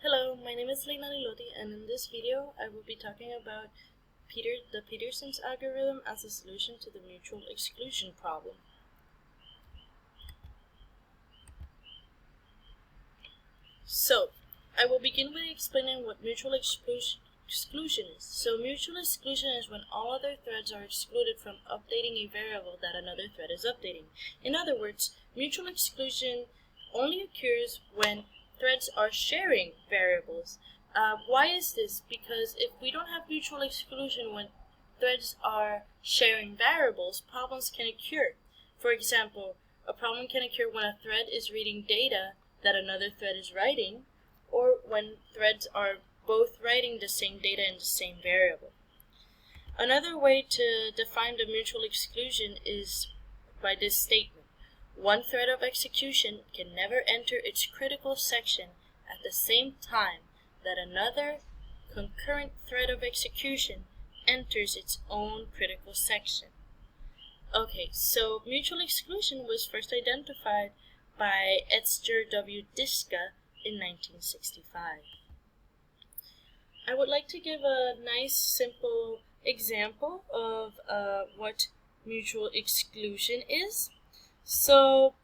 Hello, my name is Leilani Lotti, and in this video I will be talking about the Peterson's algorithm as a solution to the mutual exclusion problem. So, I will begin by explaining what mutual exclusion is. So, mutual exclusion is when all other threads are excluded from updating a variable that another thread is updating. In other words, mutual exclusion only occurs when threads are sharing variables. Why is this? Because if we don't have mutual exclusion when threads are sharing variables, problems can occur. For example, a problem can occur when a thread is reading data that another thread is writing, or when threads are both writing the same data in the same variable. Another way to define the mutual exclusion is by this statement. One thread of execution can never enter its critical section at the same time that another concurrent thread of execution enters its own critical section. Okay, so mutual exclusion was first identified by Edgar W. Diska in 1965. I would like to give a nice, simple example of what mutual exclusion is. So,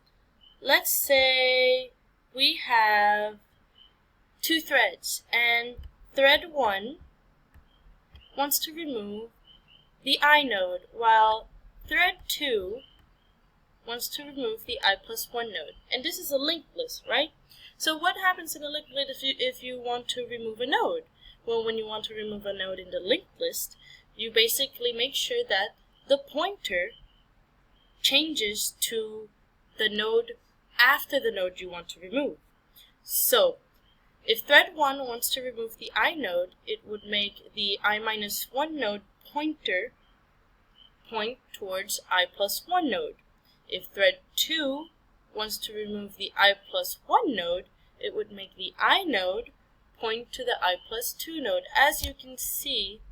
let's say we have two threads, and thread 1 wants to remove the I node, while thread 2 wants to remove the I plus 1 node. And this is a linked list, right? So what happens in a linked list if you want to remove a node? Well, when you want to remove a node in the linked list, you basically make sure that the pointer changes to the node after the node you want to remove. So, if thread 1 wants to remove the I node, it would make the I minus 1 node pointer point towards I plus 1 node. If thread 2 wants to remove the I plus 1 node, it would make the I node point to the I plus 2 node, as you can see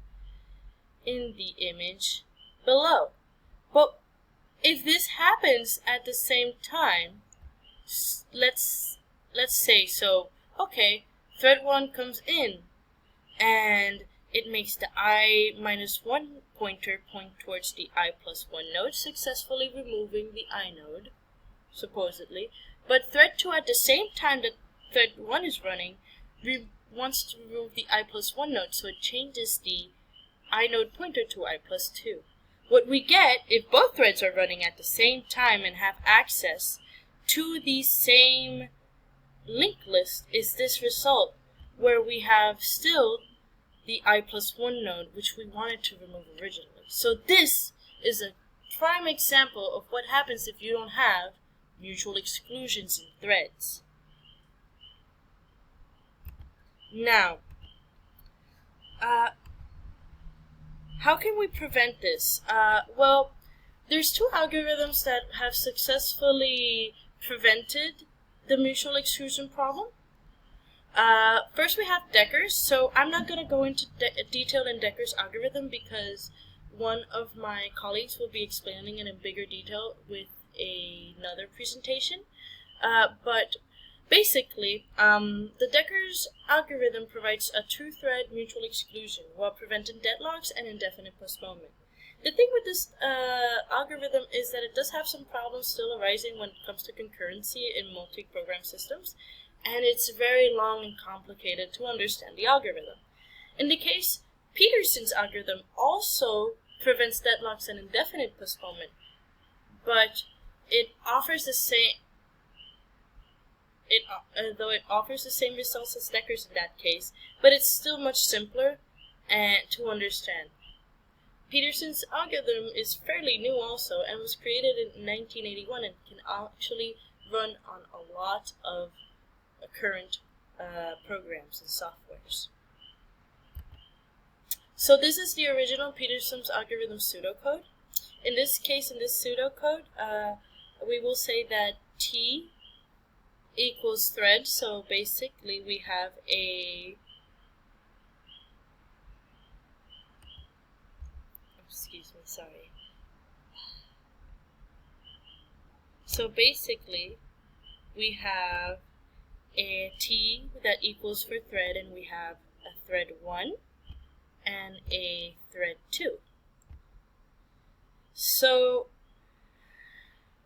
in the image below. But if this happens at the same time, let's say, so, okay, thread 1 comes in, and it makes the I minus 1 pointer point towards the I plus 1 node, successfully removing the I node, supposedly. But thread 2, at the same time that thread 1 is running, wants to remove the I plus 1 node, so it changes the I node pointer to I plus 2. What we get, if both threads are running at the same time and have access to the same linked list, is this result, where we have still the I plus 1 node, which we wanted to remove originally. So this is a prime example of what happens if you don't have mutual exclusions in threads. Now, how can we prevent this? Well, there's two algorithms that have successfully prevented the mutual exclusion problem. First we have Decker's. So I'm not going to go into detail in Decker's algorithm because one of my colleagues will be explaining it in bigger detail with another presentation. But basically, the Decker's algorithm provides a two-thread mutual exclusion while preventing deadlocks and indefinite postponement. The thing with this algorithm is that it does have some problems still arising when it comes to concurrency in multi-program systems, and it's very long and complicated to understand the algorithm. In the case, Peterson's algorithm also prevents deadlocks and indefinite postponement, but it offers the same though it offers the same results as Decker's in that case, but it's still much simpler to understand. Peterson's algorithm is fairly new also, and was created in 1981 and can actually run on a lot of current programs and softwares. So this is the original Peterson's algorithm pseudocode. In this case, in this pseudocode, we will say that T equals thread, so basically we have So basically we have a t that equals for thread, and we have a thread 1 and a thread 2. So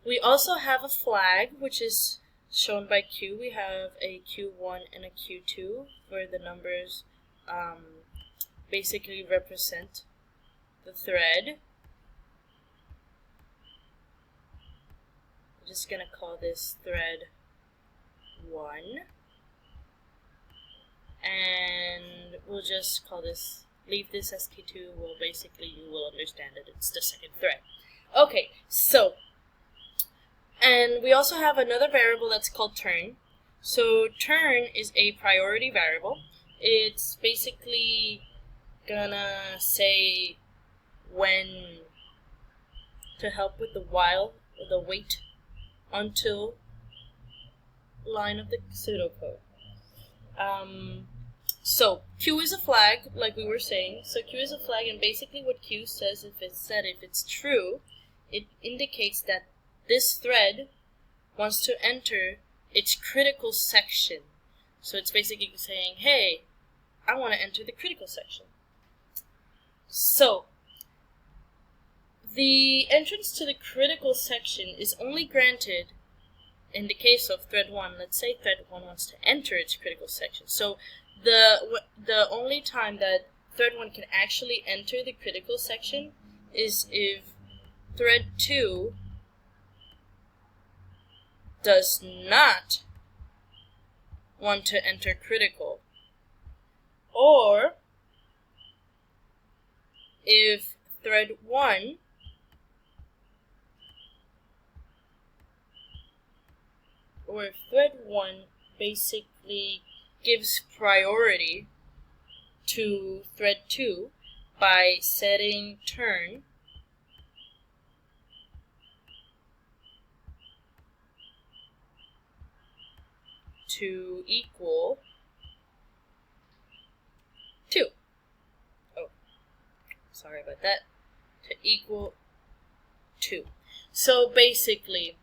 we also have a flag, which is shown by Q. We have a Q1 and a Q2 where the numbers basically represent the thread. I'm just going to call this thread 1. And we'll just call this, leave this as Q2. Well, basically you will understand that it's the second thread. Okay, so, and we also have another variable that's called turn. So turn is a priority variable. It's basically gonna say when, to help with the while, or the wait until line of the pseudocode. So Q is a flag, like we were saying. So Q is a flag, and basically what Q says, if it's true, it indicates that this thread wants to enter its critical section. So it's basically saying, hey, I want to enter the critical section. So the entrance to the critical section is only granted in the case of thread 1. Let's say thread 1 wants to enter its critical section. So the only time that thread 1 can actually enter the critical section is if thread 2 does not want to enter critical, or if thread 1 basically gives priority to thread 2 by setting turn to equal 2. Oh, sorry about that. To equal 2. So basically,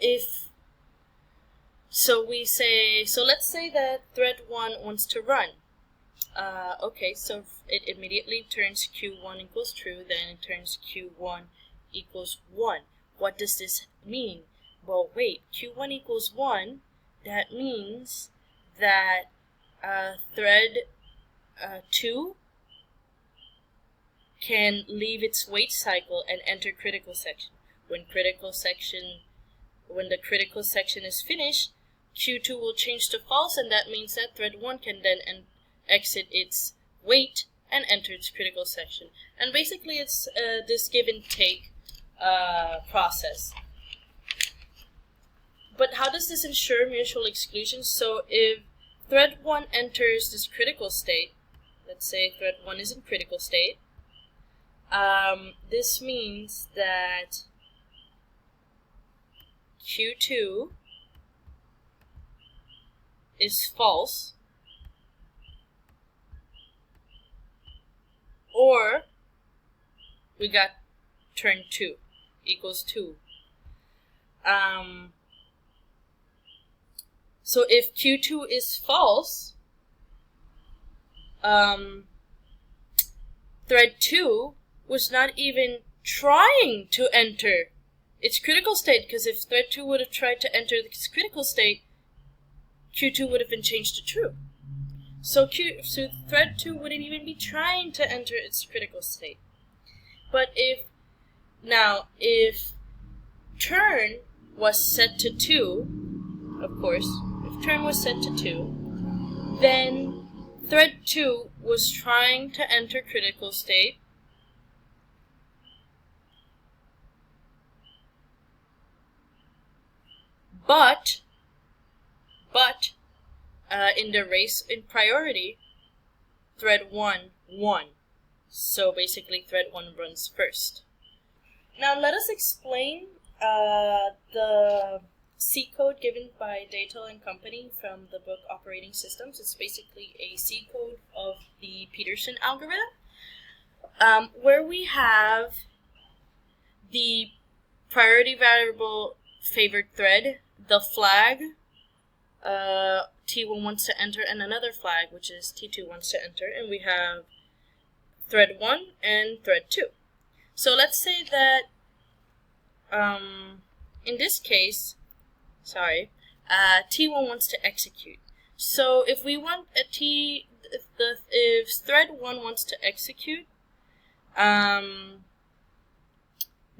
let's say that thread 1 wants to run. Okay, so it immediately turns Q1 equals true, then it turns Q1 equals 1. What does this mean? Well, wait, Q1 equals 1, that means that thread 2 can leave its wait cycle and enter critical section. When the critical section is finished, Q2 will change to false, and that means that thread 1 can then exit its wait and enter its critical section. And basically it's this give and take process. But how does this ensure mutual exclusion? So if thread 1 enters this critical state, let's say thread 1 is in critical state, this means that Q2 is false, or we got turn 2 equals 2. So if Q2 is false, thread 2 was not even trying to enter its critical state, because if thread 2 would have tried to enter its critical state, Q2 would have been changed to true. So thread 2 wouldn't even be trying to enter its critical state. But if turn was set to 2, of course, if turn was set to 2, then thread 2 was trying to enter critical state, but in the race in priority, thread 1 won. So basically thread 1 runs first. Now let us explain the C code given by Datel and Company from the book Operating Systems. It's basically a C code of the Peterson algorithm, where we have the priority variable favored thread, the flag, T1 wants to enter, and another flag, which is T2 wants to enter, and we have thread 1 and thread 2. So let's say that in this case, T1 wants to execute. So if we want if thread 1 wants to execute,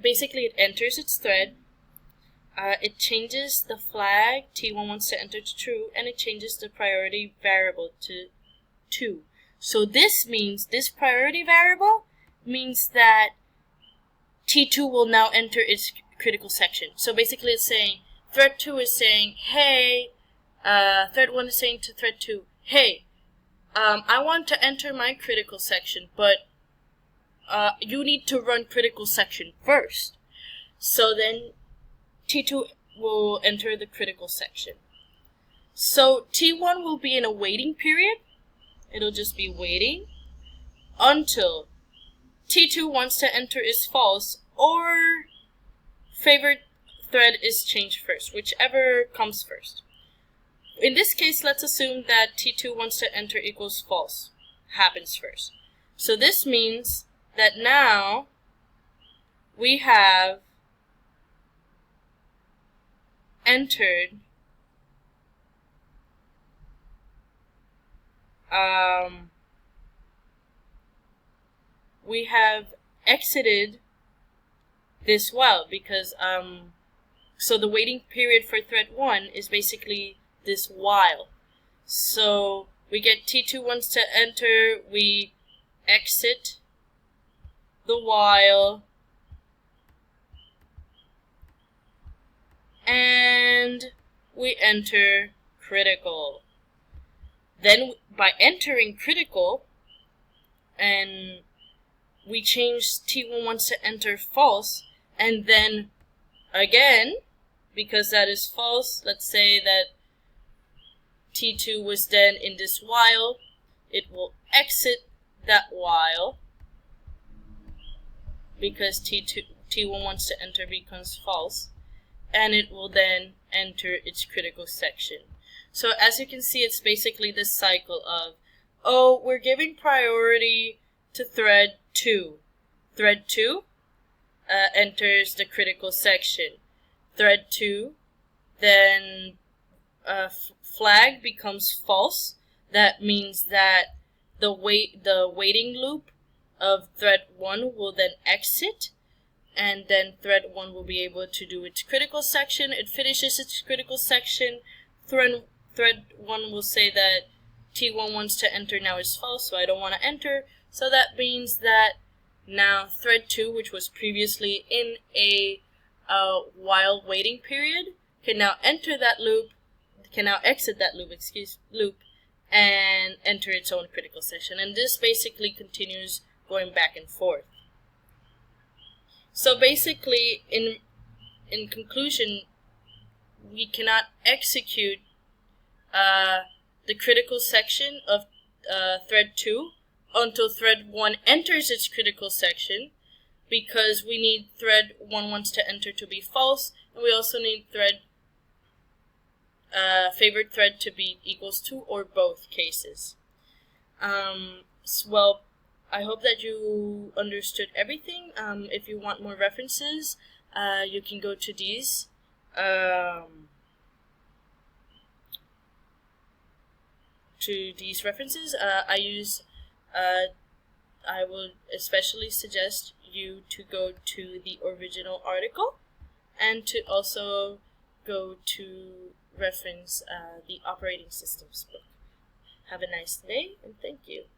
basically it enters its thread, it changes the flag T1 wants to enter to true, and it changes the priority variable to 2. So this means, this priority variable means that T2 will now enter its critical section. So basically it's saying, thread 2 is saying, hey, thread 1 is saying to thread 2, hey, I want to enter my critical section, but you need to run critical section first. So then T2 will enter the critical section. So T1 will be in a waiting period. It'll just be waiting until T2 wants to enter is false, or favorite thread is changed first, whichever comes first. In this case, let's assume that T2 wants to enter equals false happens first. So this means that now we have entered we have exited this while, because so the waiting period for thread 1 is basically this while. So we get T2 wants to enter, we exit the while, and we enter critical. Then by entering critical, and we change T1 wants to enter false, and then again, because that is false, let's say that T2 was then in this while, it will exit that while, because T1 wants to enter becomes false, and it will then enter its critical section. So as you can see, it's basically this cycle of, oh, we're giving priority to thread 2. Thread 2 enters the critical section. Thread 2, then flag becomes false. That means that the waiting loop of thread 1 will then exit, and then thread 1 will be able to do its critical section. It finishes its critical section. Thread 1 will say that T1 wants to enter now is false, so I don't want to enter. So that means that now thread 2, which was previously in a while waiting period, can now enter that loop, can now exit that loop, and enter its own critical section. And this basically continues going back and forth. So basically, in conclusion, we cannot execute the critical section of thread 2 until thread 1 enters its critical section, because we need thread 1 wants to enter to be false, and we also need favorite thread to be equals to, or both cases. Well, I hope that you understood everything. If you want more references, you can go to these. References. I would especially suggest you to go to the original article, and to also go to reference the operating systems book. Have a nice day, and thank you.